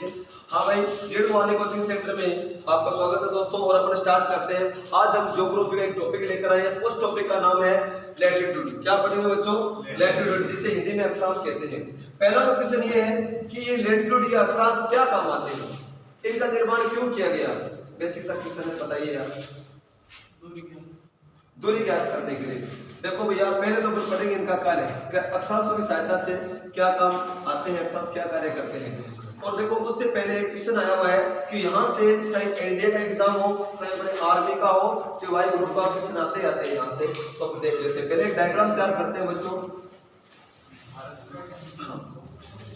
ठीक है। हाँ भाई, जेड वाले कोचिंग सेंटर में आपका स्वागत है दोस्तों। और अपन स्टार्ट करते हैं। आज हम ज्योग्राफी का एक टॉपिक लेकर आए हैं। उस टॉपिक का नाम है लैटिट्यूड। क्या पढ़ेंगे बच्चों? लैटिट्यूड, जिसे हिंदी में अक्षांश कहते हैं। पहला तो क्वेश्चन ये है कि ये लैटिट्यूड या अक्षांश क्या काम आते हैं, इनका निर्माण क्यों किया गया? बेसिक सा क्वेश्चन है, बताइए यार। दूरी ज्ञात करने के लिए। देखो भैया, पहले तो अपन पढ़ेंगे इनका कार्य, अक्षांशों की सहायता से क्या काम आते हैं, अक्षांश क्या कार्य करते हैं। और देखो, उससे पहले एक क्वेश्चन आया हुआ है कि यहाँ से चाहे एनडीए का एग्जाम हो, चाहे अपने आर्मी का हो, चाहे वाई ग्रुप का क्वेश्चन आते हैं यहाँ से, तो हम देख लेते हैं। पहले एक डायग्राम तैयार करते हैं बच्चों।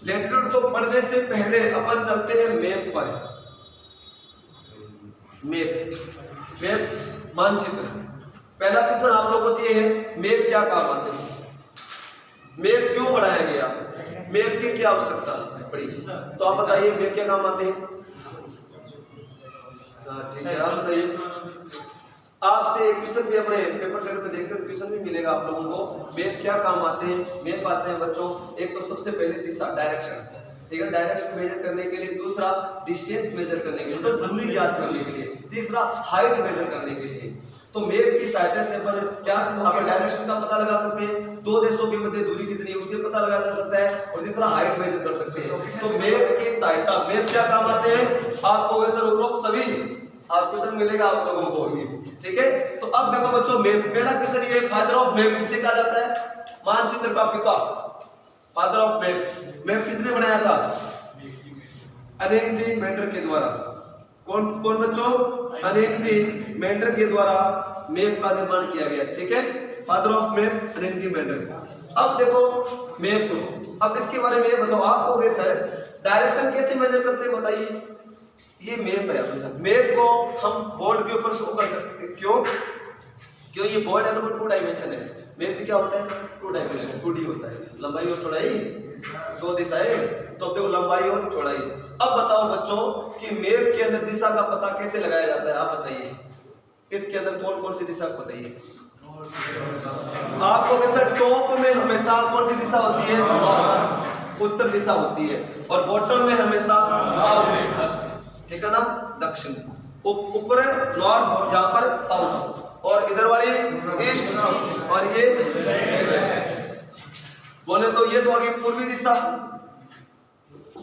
लैटिट्यूड को पढ़ने से पहले अपन चलते हैं मैप पर। मैप मानचित्र। पहला क्वेश्चन आप लोगों से ये है, मैप क्या काम आते हैं, मैप क्यों बनाया गया, मैप की क्या आवश्यकता पड़ी? तो आप बताइए, मैप क्या काम आते हैं? ठीक है, आप बताइए। आपसे एक क्वेश्चन भी अपने पेपर सेट पे देखते हैं, क्वेश्चन भी मिलेगा आप लोगों को। मैप क्या काम आते हैं? मैप आते हैं बच्चों, एक तो सबसे पहले दिशा, डायरेक्शन, ठीक है, डायरेक्शन मेजर करने के लिए। दूसरा डिस्टेंस मेजर करने के लिए, मतलब दूरी ज्ञात करने के लिए। तीसरा हाइट मेजर करने के लिए। तो मैप की सहायता से अपन क्या डायरेक्शन का पता लगा सकते हैं, दो देशों के मध्य दूरी कितनी है उसे पता लगाया जा सकता है, और तीसरा हाइट मेजर कर सकते हैं। तो मैप की सहायता, मैप क्या काम आते हैं आपको सर उपरोक्त सभी आप क्वेश्चन मिलेगा आप लोगों को, ठीक है। तो अब देखो बच्चों, मैप, पहला क्वेश्चन ये, फादर ऑफ मैप किसे कहा जाता है? मानचित्र का पिता, फादर ऑफ मैप। मैप किसने बनाया था? अरेंजी मेंडर के द्वारा। कौन कौन बच्चों? अरेंजी मेंडर के द्वारा मैप का निर्माण किया गया, ठीक है। Father of map Anaximander. अब देखो मैप को, अब इसके बारे में ये बताओ आप कहोगे सर डायरेक्शन कैसे मेजर करते हैं, बताइए। ये मैप है अपने साथ, मैप को हम बोर्ड के ऊपर शो कर सकते हैं। क्यों ये बोर्ड है नंबर 2 डायमेंशन है। मैप क्या होता है? 2 डायमेंशन, 2D होता है, लंबाई और चौड़ाई, 2 दिशाएं। तो देखो लंबाई और चौड़ाई। अब बताओ बच्चों कि मैप के अंदर दिशा का पता कैसे लगाया जाता है, आप बताइए। इसके अंदर कौन कौन सी दिशा बताइए आपको? सर टॉप में हमेशा कौन सी दिशा होती है? नॉर्थ, उत्तर दिशा होती है। और बॉटम में हमेशा साउथ, ठीक है ना, दक्षिण। ऊपर नॉर्थ, यहाँ पर साउथ, और इधर वाली ईस्ट, और ये बोले तो ये तो आ गई पूर्वी दिशा,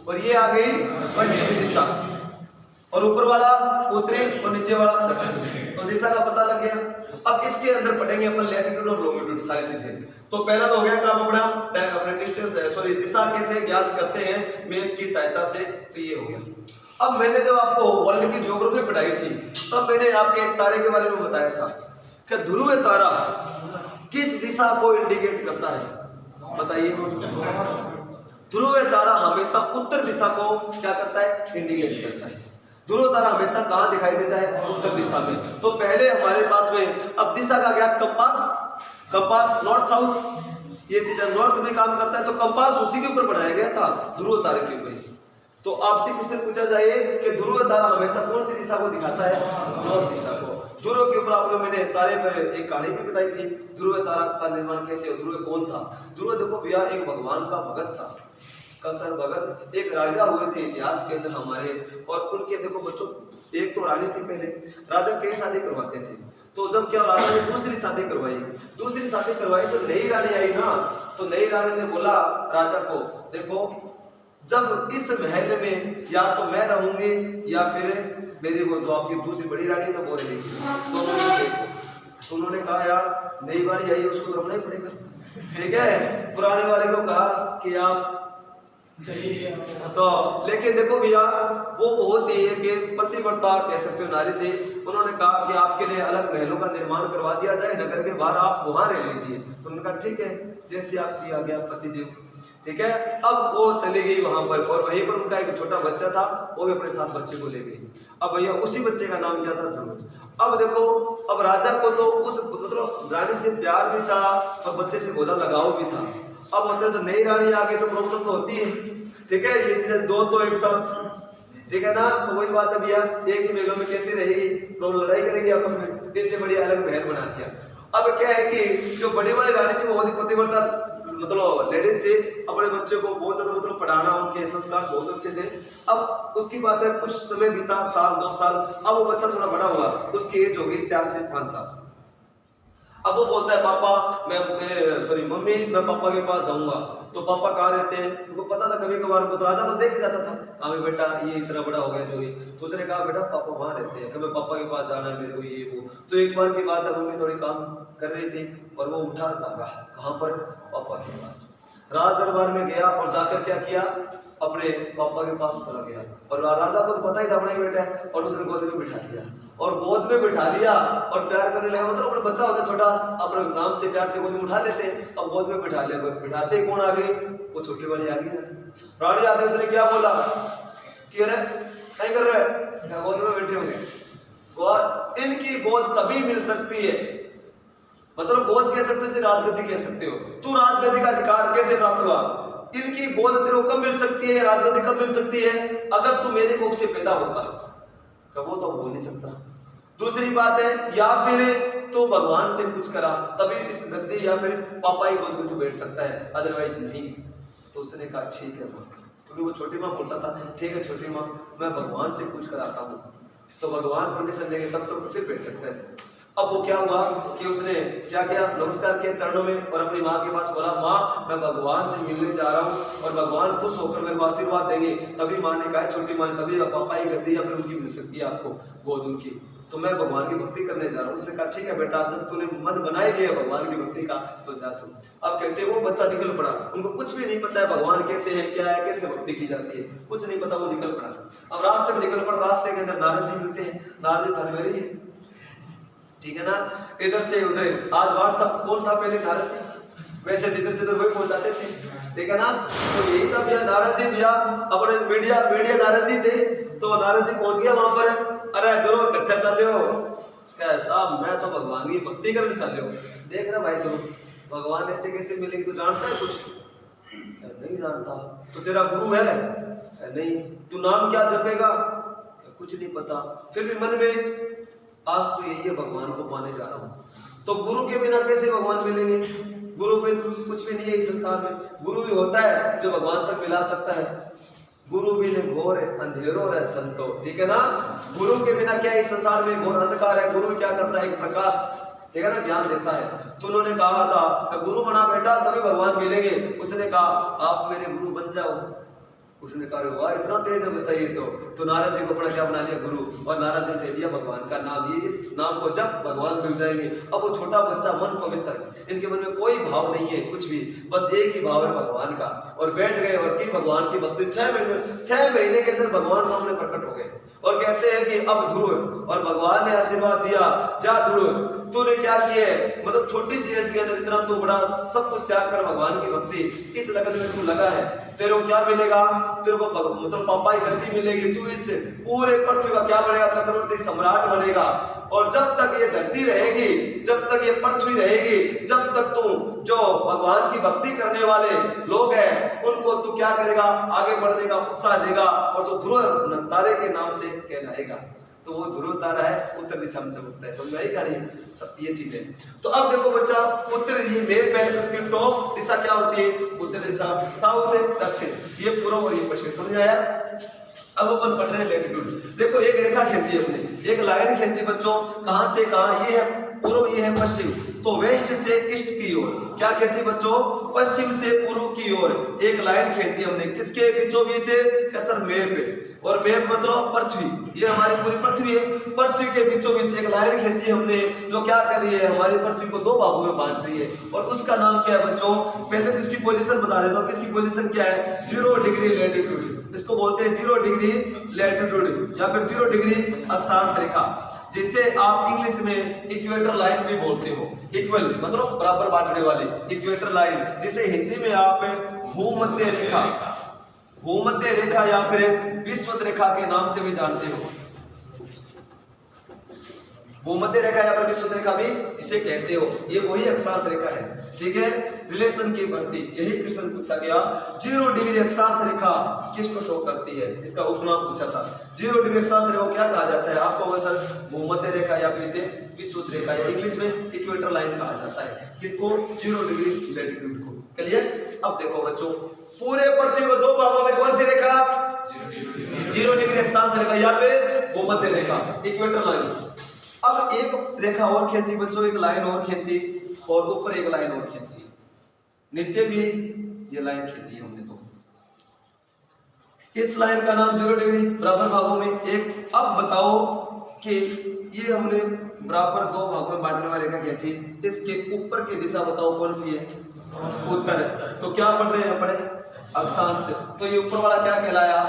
और ये आ गई पश्चिमी दिशा, और ऊपर वाला उत्तरी और नीचे वाला दक्षिण। तो दिशा का पता लग गया। अब इसके अंदर पढ़ेंगे अपन लैटिट्यूड और लॉन्गिट्यूड, सारी चीजें। तो पहला तो हो गया काम अपना, अपने डिस्टेंस सॉरी दिशा कैसे ज्ञात करते हैं मैप की सहायता से, तो ये हो गया। अब मैंने जब आपको वर्ल्ड की ज्योग्राफी पढ़ाई थी, तब मैंने आपके एक तारे के बारे में बताया था कि ध्रुव तारा किस दिशा को इंडिकेट करता है, बताइए। ध्रुव तारा हमेशा उत्तर दिशा को क्या करता है? इंडिकेट करता है। ध्रुव तारा हमेशा कहां दिखाई देता है? उत्तर दिशा में। तो पहले हमारे पास में अब दिशा का ज्ञात कंपास नॉर्थ साउथ, ये चीज नॉर्थ में काम करता है, तो कंपास उसी के ऊपर बनाया गया था, ध्रुव तारे के ऊपर। तो आपसे क्वेश्चन पूछा जाए कि ध्रुव तारा हमेशा कौन सी दिशा को दिखाता है? नॉर्थ दिशा को। ध्रुव के ऊपर आपको मैंने तारे पर एक कहानी भी बताई थी, ध्रुव तारा का निर्माण कैसे हो, ध्रुव कौन था? ध्रुव देखो भैया एक भगवान का भगत था, कसर भगत, एक राजा हुए थे इतिहास के अंदर हमारे। और उनके देखो बच्चों, एक तो रानी थी, पहले राजा कई शादी करवाते थे। तो जब क्या राजा ने दूसरी शादी करवाई तो नई रानी आई ना, तो नई रानी ने बोला राजा को, देखो जब इस महल में या तो मैं रहूंगी या फिर मेरी वो जो आपकी दूसरी बड़ी रानी है ना वो रहेगी, दोनों में से। तो उन्होंने कहा यार नई वाली आई उसको तो रखना ही पड़ेगा, ठीक है। पुराने वाले को कहा कि आप चलिए। तो लेकिन देखो भैया वो बहुत ही कि पतिव्रता कह सकते हो नारी थे। उन्होंने कहा कि आपके लिए अलग महलों का निर्माण करवा दिया जाए, नगर के बाहर आप वहां रह लीजिए। तो उन्होंने कहा ठीक है, जैसे आपकी आज्ञा पतिदेव, ठीक है। अब वो चली गई वहां पर, और वहीं पर उनका एक छोटा बच्चा था, वो भी अपने साथ बच्चे को ले गई। अब भैया उसी बच्चे का नाम क्या था? ध्रुव। अब देखो, अब राजा को तो उस मतलब रानी से प्यार भी था और बच्चे से बहुत लगाव भी था। अब होते तो नई रानी आ गई तो प्रॉब्लम तो होती है, ठीक है। ये चीजें दो तो एक साथ, ठीक है ना। तो वही बात है भैया, एक ही महलों में कैसे रहेगी, लोग लड़ाई करेंगे आपस में, इससे बड़ी अलग महल बना दिया। अब क्या है कि जो बड़ी वाली रानी थी वो बहुत ही पतिव्रता मतलब लेडीज थे, अपने बच्चों को बहुत ज्यादा मतलब पढ़ाना, उनके संस्कार बहुत अच्छे थे। अब उसकी बात है, कुछ समय बीता, साल 2 साल, अब वो बच्चा थोड़ा बड़ा हुआ, उसकी एज हो गई 4 से 5 साल। अब वो बोलता है पापा मम्मी मैं पापा के पास जाऊंगा। तो पापा कहाँ रहते हैं, उनको पता था, कभी कभार तो राजा तो देख ही जाता था, कहा बेटा ये इतना बड़ा हो गया जो ये। तो उसने कहा बेटा पापा वहां रहते हैं, कभी पापा के पास जाना है मेरे को ये वो। तो एक बार की बात है, मम्मी थोड़ी काम कर रही थी और वो उठा भागा, कहाँ पर, पापा के पास। राज दरबार में गया और जाकर क्या किया, अपने पापा के पास चला गया। और राजा को तो पता ही था अपना ही बेटा है, और उसने गोद में बिठा लिया, और गोद में बिठा लिया और प्यार करने लगा। मतलब अपना बच्चा होता छोटा, अपने नाम से प्यार से गोद में उठा लेते हैं, अब गोद में बिठा लिया। बिठाते ही कौन आ गई, वो छोटी वाली आ गई। रानी आते उसने क्या बोला कि अरे नहीं कर रहे, गोद में बैठे होंगे। इनकी गोद तभी मिल सकती है, मतलब गोद कह सकते हो, राजगद्दी कह सकते हो। तू राजगद्दी का अधिकार कैसे प्राप्त हुआ, इनकी गोद तेरे को कब मिल सकती है, राजगद्दी कब मिल सकती है, अगर तू मेरे कोख से पैदा होता। वो तो बोल नहीं सकता। दूसरी बात है, या फिर तो भगवान से कुछ करा तभी इस गद्दी या फिर पापा ही गोद में तू बैठ सकता है, अदरवाइज नहीं। तो उसने कहा ठीक है माँ, क्योंकि वो छोटी माँ बोलता था ठीक है छोटी माँ, मैं भगवान से कुछ कराता हूँ, तो भगवान परमिशन देंगे तब तो फिर बैठ सकता है। अब वो क्या हुआ कि उसने क्या किया, नमस्कार किया चरणों में और अपनी माँ के पास बोला, माँ मैं भगवान से मिलने जा रहा हूँ और भगवान खुश होकर मेरे को आशीर्वाद देंगे। तभी माँ ने कहा, छोटी माँ ने, तभी पापा ही गद्दी या फिर उनकी मिल सकती है आपको गोद उनकी, तो मैं भगवान की भक्ति करने जा रहा हूँ। उसने कहा ठीक है बेटा, जब तूने मन बना ही लिया भगवान की भक्ति का तो जा तू। अब कहते वो बच्चा निकल पड़ा, उनको कुछ भी नहीं पता है भगवान कैसे है, क्या है, कैसे भक्ति की जाती है, कुछ नहीं पता, वो निकल पड़ा। अब रास्ते में निकल पड़ा, रास्ते के अंदर नारद जी मिलते हैं। नारद जी धर्मवीर जी, ठीक है ना, इधर से उधर। आज व्हाट्सएप कौन था पहले, नारद जी, वैसे इधर से उधर वही पहुंचाते थे, ठीक है ना। तो यही था भैया, नारद जी भैया अपने मीडिया नारद जी थे। तो नारद जी पहुंच गया वहां पर, अरे दोनों इकट्ठे चल रहे हो, कैसा, मैं तो भगवान की भक्ति करने चल रहे हो। देख रहा भाई, तुम भगवान ऐसे कैसे मिलेंगे, तू जानता है कुछ, नहीं जानता। तो तेरा गुरु है, नहीं। तू नाम क्या जपेगा, कुछ नहीं पता। फिर भी मन में आज तो यही है, भगवान को पाने जा रहा हूं। तो गुरु के बिना कैसे भगवान मिलेंगे, गुरु में कुछ भी नहीं है इस संसार में। गुरु ही होता है जो भगवान तक मिला सकता है। गुरु बिन घोर अंधेरो रे संतो, ठीक है ना। गुरु के बिना क्या इस संसार में घोर अंधकार है। गुरु क्या करता है, एक प्रकाश, ठीक है ना, ज्ञान देता है। तो उन्होंने कहा था कि गुरु बना बेटा तभी भगवान मिलेंगे। उसने कहा आप मेरे गुरु बन जाओ। उसने कहा वाह इतना तेज है बच्चा ये तो नारद जी को अपना क्या बना लिया, गुरु। और नारद जी ने दे दिया भगवान का नाम, ये इस नाम को जब भगवान मिल जाएंगे। अब वो छोटा बच्चा मन पवित्र, इनके मन में कोई भाव नहीं है कुछ भी, बस एक ही भाव है भगवान का। और बैठ गए और की भगवान की भक्ति। 6 महीने के अंदर भगवान सामने प्रकट हो गए और कहते हैं कि अब ध्रुव, और भगवान ने आशीर्वाद दिया, जा ध्रुव तूने क्या किया है, मतलब छोटी सी एज के अंदर इतना तू बड़ा सब कुछ त्याग कर भगवान की भक्ति इस लगन में तू लगा है, तेरे को क्या मिलेगा, तेरे को मतलब पापा की गद्दी मिलेगी, तू इस पूरे पृथ्वी का क्या बनेगा, चक्रवर्ती सम्राट बनेगा। और जब तक ये धरती रहेगी, जब तक ये पृथ्वी रहेगी, जब तक तू जो भगवान की भक्ति करने वाले लोग हैं उनको तू क्या करेगा, आगे बढ़ने का उत्साह देगा और तू ध्रुव तारे के नाम से कहलाएगा। तो वो ध्रुव तारा है, उत्तर दिशा में चमकता है। समझ में आई कहानी, सब ये चीज है। तो अब देखो बच्चा, उत्तर ये मेप है, उसकी टॉप दिशा क्या होती है, उत्तर दिशा, साउथ है, दक्षिण, ये पूर्व और ये पश्चिम। समझ आया। अब अपन पढ़ रहे हैं लैटिट्यूड। देखो एक रेखा खींची हमने, एक लाइन खींची बच्चों, कहां से कहां, ये है पूर्व, ये है पश्चिम। तो वेस्ट से ईस्ट की ओर क्या खींची बच्चों, पश्चिम से पूर्व की ओर एक लाइन खींची हमने, किसके बीचों बीच है, कसर मेप। और मेप मतलब पृथ्वी, ये हमारी पूरी पृथ्वी है, पृथ्वी के बीचों बीच एक लाइन खींची हमने जो क्या कर रही है, हमारी पृथ्वी को 2 भागों में बांट रही है। और उसका नाम क्या है बच्चों, पहले तो इसकी पोजीशन बता देता हूं, इसकी पोजीशन क्या है, 0 डिग्री लैटिट्यूड, इसको बोलते हैं 0 डिग्री लैटिट्यूड या फिर 0 डिग्री अक्षांश रेखा, जिसे आप इंग्लिश में इक्वेटर लाइन भी बोलते हो। इक्वल मतलब बराबर बांटने वाली, इक्वेटर लाइन, जिसे हिंदी में आप भूमध्य रेखा, भूमध्य रेखा या फिर विषुवत रेखा के नाम से भी जानते हो। भूमध्य रेखा या फिर विषुवत रेखा भी जिसे कहते हो, ये वही अक्षांश रेखा है, ठीक है। रिलेशन की बढ़ती, यही क्वेश्चन पूछा गया, 0 डिग्री अक्षांश रेखा किसको शो करती है, इसका उपनाम पूछा था। 0 डिग्री अक्षांश रेखा को क्या कहा जाता है, आपको अवसर भूमध्य रेखा या फिर इसे विषुवत रेखा या इंग्लिश में इक्वेटर लाइन कहा जाता है। किसको, 0 डिग्री लैटिट्यूड को। क्लियर। अब देखो बच्चों, पूरे पृथ्वी को दो भागों में कौन सी रेखा, 0 डिग्री अक्षांश रेखा या फिर भूमध्य रेखा, इक्वेटर लाइन। अब एक रेखा और खींची बच्चों, एक लाइन और खींची और ऊपर एक लाइन और खींची, नीचे भी ये लाइन खींची हमने। तो इस लाइन का नाम 0 डिग्री, बराबर भागों में एक। अब बताओ कि ये हमने बराबर दो भागों में बांटने वाली रेखा खींची, इसके ऊपर की दिशा बताओ कौन सी है, उत्तर है। तो क्या पढ़ रहे हैं अपने, अक्षांश। तो ये ऊपर वाला क्या कहलाया,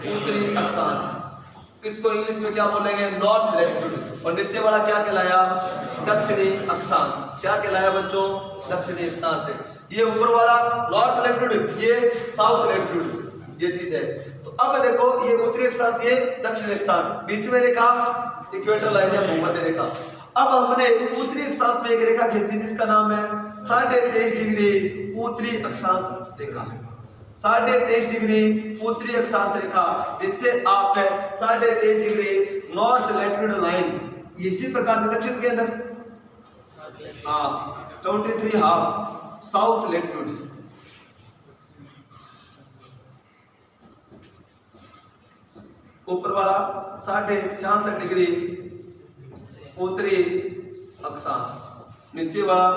उत्तरी अक्षांश, इसको इंग्लिश में क्या बोलेंगे, नॉर्थ लैटिट्यूड। और नीचे वाला क्या कहलाया, दक्षिणी अक्षांश। क्या कहलाया बच्चों, दक्षिणी अक्षांश है। ये ऊपर वाला नॉर्थ लैटिट्यूड, ये साउथ लैटिट्यूड, ये चीज है। तो अब देखो, ये उत्तरी अक्षांश, ये दक्षिणी अक्षांश, बीच में रेखा इक्वेटर लाइन या भूमध्य रेखा। अब हमने उत्तरी अक्षांश में एक रेखा खींची जिसका नाम है 23.5 डिग्री उत्तरी अक्षांश रेखा, 23.5 डिग्री उत्तरी अक्षांश रेखा, जिससे आप 23.5 डिग्री नॉर्थ लैटिट्यूड लाइन। इसी प्रकार से दक्षिण के अंदर 23 हाफ साउथ लैटिट्यूड। ऊपर वाला 66.5 डिग्री उत्तरी अक्षांश, नीचे वाला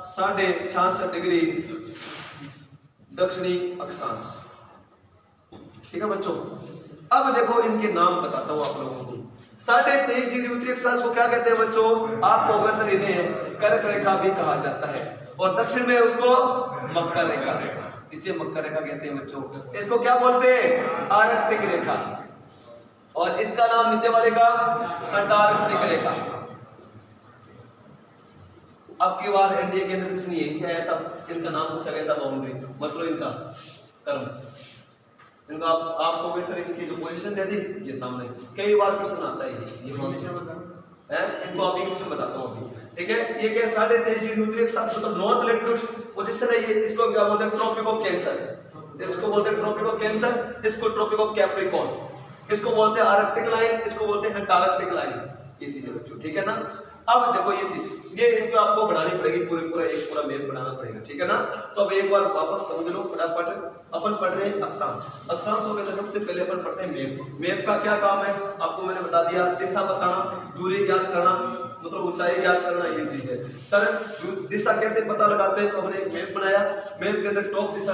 66.5 डिग्री दक्षिणी अक्षांश। ठीक है बच्चों। अब देखो इनके नाम बताता हूं आप लोगों को। 23.5 डिग्री उत्तरी अक्षांश को क्या कहते हैं बच्चों, आपको अवसर इन्हें कर्क रेखा भी कहा जाता है, और दक्षिण में उसको मकर रेखा, इसे मकर रेखा कहते हैं बच्चों। इसको क्या बोलते हैं, आर्कटिक रेखा, और इसका नाम नीचे वाले का अंटार्कटिक रेखा। अब की बार एनडीए के अंदर कुछ नहीं, यही से आया था, इनका नाम पूछा गया था बाउंड्री, मतलब इनका कर्म। इनको आपको वैसे इनकी जो पोजीशन दे दी ये सामने, कई बार क्वेश्चन आता है ये है, इनको आप इंग्लिश में बताता हूं अभी। ठीक है, ये क्या 23.5 डिग्री उत्तरी अक्षांश मतलब नॉर्थ लैटिट्यूड, और जिस तरह ये इसको क्या बोलते हैं, ट्रॉपिक ऑफ कैंसर, इसको बोलते हैं ट्रॉपिक ऑफ कैंसर, इसको ट्रॉपिक ऑफ कैप्रिकॉर्न, इसको बोलते हैं आर्कटिक लाइन, इसको बोलते हैं अंटार्कटिक लाइन। ये चीज है बच्चों, ठीक है ना। अब देखो ये चीज, ये इनको आपको बनानी पड़ेगी, पूरा मैप बनाना पड़ेगा, ठीक है ना। तो अब एक बार वापस समझ लो फटाफट। अपन पढ़ रहे हैं अक्षांश। अक्षांश हो गया तो सबसे पहले अपन पढ़ते हैं मैप। मैप का क्या काम है आपको मैंने बता दिया, दिशा बताना, दूरी ज्ञात करना, मतलब ऊंचाई ज्ञात करना, ये चीज है। सर दिशा कैसे पता लगाते हैं, तो हमने एक मैप बनाया, मैप के अंदर टॉप दिशा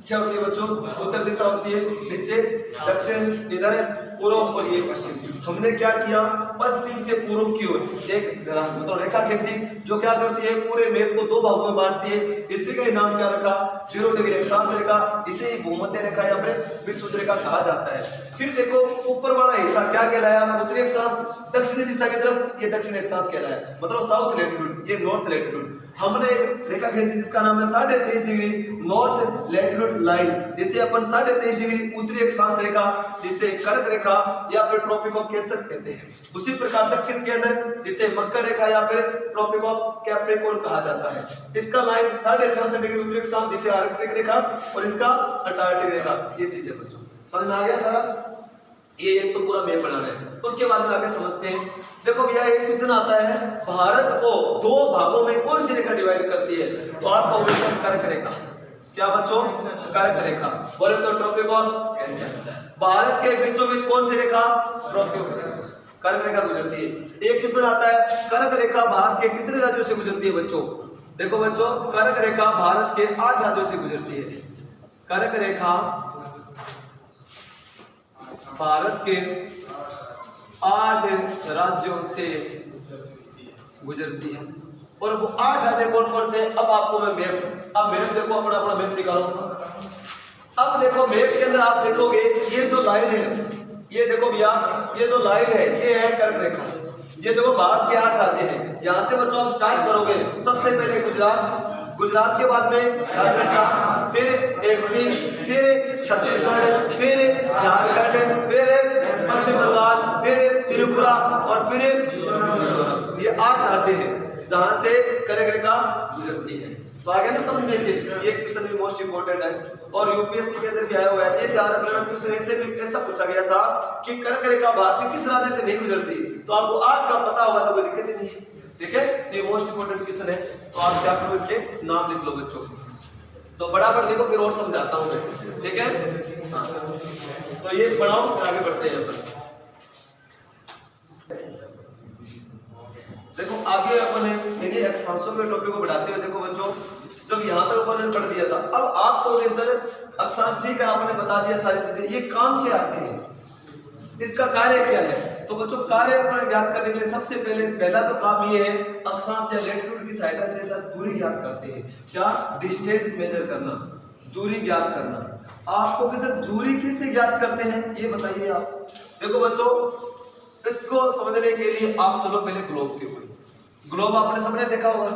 क्या होती है बच्चों, उत्तर दिशा होती है, नीचे दक्षिण, इधर पूर्व और ये पश्चिम। हमने क्या किया, पश्चिम से पूर्व की ओर एक मतलब रेखा खींची जो क्या करती है, पूरे मैप को दो भागों में बांटती है। इसी का नाम क्या रखा, 0 डिग्री अक्षांश रेखा, इसे ही भूमध्य रेखा या फिर विषुवत रेखा कहा जाता है। फिर देखो ऊपर वाला हिस्सा क्या कहलाया, उत्तरी अक्षांश, दक्षिणी दिशा की तरफ ये दक्षिणी अक्षांश कहलाया, मतलब साउथ लैटिट्यूड, ये नॉर्थ लैटिट्यूड। हमने एक रेखा खींची जिसका नाम है 23.5 डिग्री नॉर्थ लैटिट्यूड लाइन, जिसे अपन 23.5 डिग्री उत्तरी अक्षांश रेखा, जिसे कर्क रेखा या फिर ट्रॉपिक ऑफ कैंसर कहते हैं। उसी प्रकार दक्षिण के अंदर जिसे मकर रेखा या फिर ट्रॉपिक ऑफ कैप्रिकॉर्न कहा जाता है। इसका लाइन 66.5 डिग्री उत्तरी अक्षांश, जिसे आर्कटिक रेखा, और इसका अंटार्कटिक रेखा। ये चीज है बच्चों, समझ में आ गया सारा। ये एक तो पूरा मैप बनाना है, उसके बाद में आगे समझते हैं। देखो भैया एक क्वेश्चन आता है, भारत को दो भागों में कौन सी रेखा डिवाइड करती है, तो आपको ऑप्शन कर्क रेखा। क्या बच्चों, कर्क रेखा। बोले तो ट्रॉपिक ऑफ कैंसर। भारत के बीचों बीच कौन सी रेखा, ट्रॉपिक ऑफ कैंसर, कर्क रेखा गुजरती है। एक क्वेश्चन आता है, कर्क रेखा भारत के कितने राज्यों से गुजरती है बच्चों। देखो बच्चों, कर्क रेखा भारत के 8 राज्यों से गुजरती है। कर्क रेखा भारत के 8 राज्यों से गुजरती है, और वो 8 राज्य कौन कौन से, अब आपको मैं मैप, अब मैप देखो, अपना मैप निकालो। अब देखो मैप के अंदर आप देखोगे ये जो लाइन है, ये देखो भैया, ये जो लाइन है ये है कर्क रेखा। ये देखो भारत के 8 राज्य हैं, यहाँ से बच्चों आप स्टार्ट करोगे, सबसे पहले गुजरात, गुजरात के बाद में राजस्थान, फिर एमपी, फिर छत्तीसगढ़, फिर झारखंड, फिर पश्चिम बंगाल, फिर त्रिपुरा और फिर मिजोरम। ये 8 राज्य हैं जहां से कर्क रेखा गुजरती है। तो आगे ना समझ में चीज, ये क्वेश्चन भी मोस्ट इंपोर्टेंट है और यूपीएससी के अंदर भी आया हुआ है। ये ध्यान रखना, क्वेश्चन ऐसे भी ऐसा पूछा गया था कि कर्क रेखा भारत में किस राज्य से नहीं गुजरती, तो आपको 8 का पता होगा तो कोई दिक्कत ही नहीं है। ठीक है, तो ये मोस्ट इंपोर्टेंट क्वेश्चन है, तो आप क्या करो, इनके नाम लिख लो बच्चों। तो फटाफट देखो फिर और समझाता हूं मैं, ठीक है। हाँ तो ये बनाओ फिर आगे बढ़ते हैं अपन। देखो आगे अपन इन्हीं अक्षांशों के टॉपिक को बढ़ाते हुए देखो बच्चों, जब यहाँ तक अपन ने पढ़ दिया था, अब आपको सर अक्षांश जी का आपने बता दिया सारी चीजें, ये काम क्या आते हैं, इसका कार्य क्या है। तो बच्चों कार्य अपन ज्ञात करने के लिए सबसे पहला तो काम ये है, अक्षांश या लैटिट्यूड की सहायता से सर दूरी ज्ञात करते हैं। क्या? डिस्टेंस मेजर करना, दूरी ज्ञात करना। आपको किसे दूरी किससे ज्ञात करते हैं ये बताइए आप। देखो बच्चों इसको समझने के लिए आप चलो पहले ग्लोब के ऊपर। ग्लोब आपने सबने देखा होगा,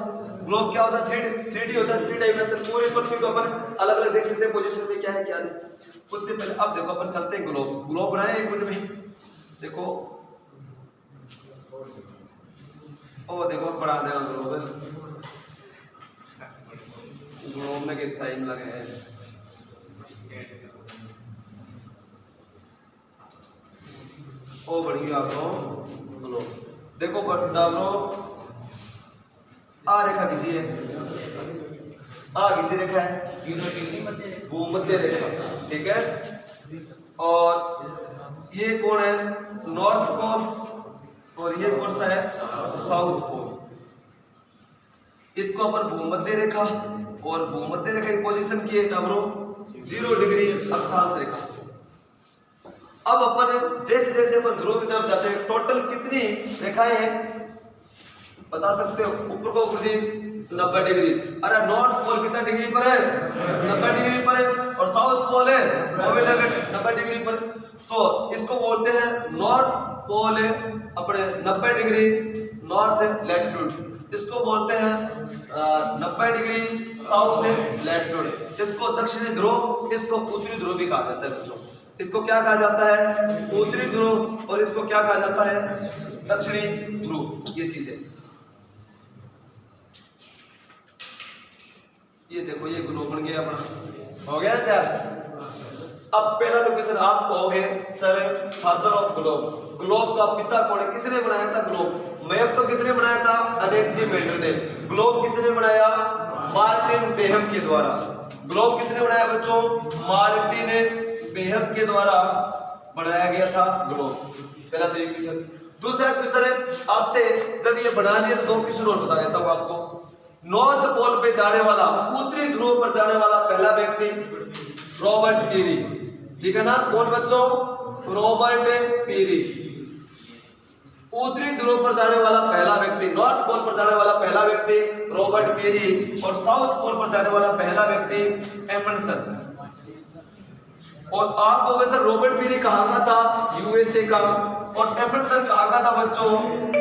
ग्लोब क्या होता है? 3D होता है, 3 डायमेंशन। पूरी पृथ्वी को अपन अलग अलग देख सकते हैं पोजीशन में क्या है क्या नहीं। उससे पहले अब देखो अपन चलते हैं ग्लोब। ग्लोब बनाए एक मिनट में, देखो ओ देखो बना देगा ग्लोब। ग्लोब में कितना टाइम लगे है, ओ बढ़िया आपको ग्लोब देखो डालो। आ रेखा किसी है, आ किसी रेखा है, भूमध्य रेखा, ठीक है। और ये कौन है? नॉर्थ पोल, और ये कौन सा है? South pole. इसको अपन भूमध्य रेखा, और भूमध्य रेखा की पोजीशन की है टावरो 0 डिग्री अक्षांश रेखा। अब अपन जैसे जैसे अपन ध्रुव की तरफ जाते हैं, टोटल कितनी रेखाएं हैं बता सकते हो? ऊपर को गुरुजी 90 डिग्री। अरे नॉर्थ पोल कितना डिग्री पर है? 90 डिग्री पर है। और साउथ पोल है वो भी 90 डिग्री पर। तो इसको बोलते हैं नॉर्थ पोल है अपने 90 डिग्री नॉर्थ है लैटिट्यूड। इसको बोलते हैं 90 डिग्री साउथ है लैटिट्यूड। इसको दक्षिणी ध्रुव, इसको उत्तरी ध्रुव भी कहा जाता है बच्चों। इसको क्या कहा जाता है? उत्तरी ध्रुव। और इसको क्या कहा जाता है? दक्षिणी ध्रुव। ये चीज है। ये देखो ये ग्लोब बन गया अपना, हो गया ना तैयार। अब पहला तो क्वेश्चन आप कहोगे sir father of globe, globe का पिता कौन है? किसने बनाया था ग्लोब? मैप तो किसने बनाया था? अलेक्जेंडर मेंडल ने। ग्लोब किसने बनाया? मार्टिन बेहम के द्वारा। ग्लोब किसने बनाया बच्चों? मार्टिन बेहम के द्वारा बनाया गया था ग्लोब। पहला तो ये क्वेश्चन। दूसरा क्वेश्चन है आपसे, जब ये बना लिया तो 2 क्वेश्चन और बता देता हूं आपको। नॉर्थ पोल पे जाने वाला, उत्तरी ध्रुव पर जाने वाला पहला व्यक्ति रॉबर्ट पीरी, ठीक है ना? कौन बच्चों? रॉबर्ट पीरी। उत्तरी ध्रुव पर जाने वाला पहला व्यक्ति, नॉर्थ पोल पर जाने वाला पहला व्यक्ति रॉबर्ट पीरी, और साउथ पोल पर जाने वाला पहला व्यक्ति एमंडसन। और आपको सर रॉबर्ट पीरी कहाँ का था? यूएसए का। और एमंडसन कहाँ का था बच्चों?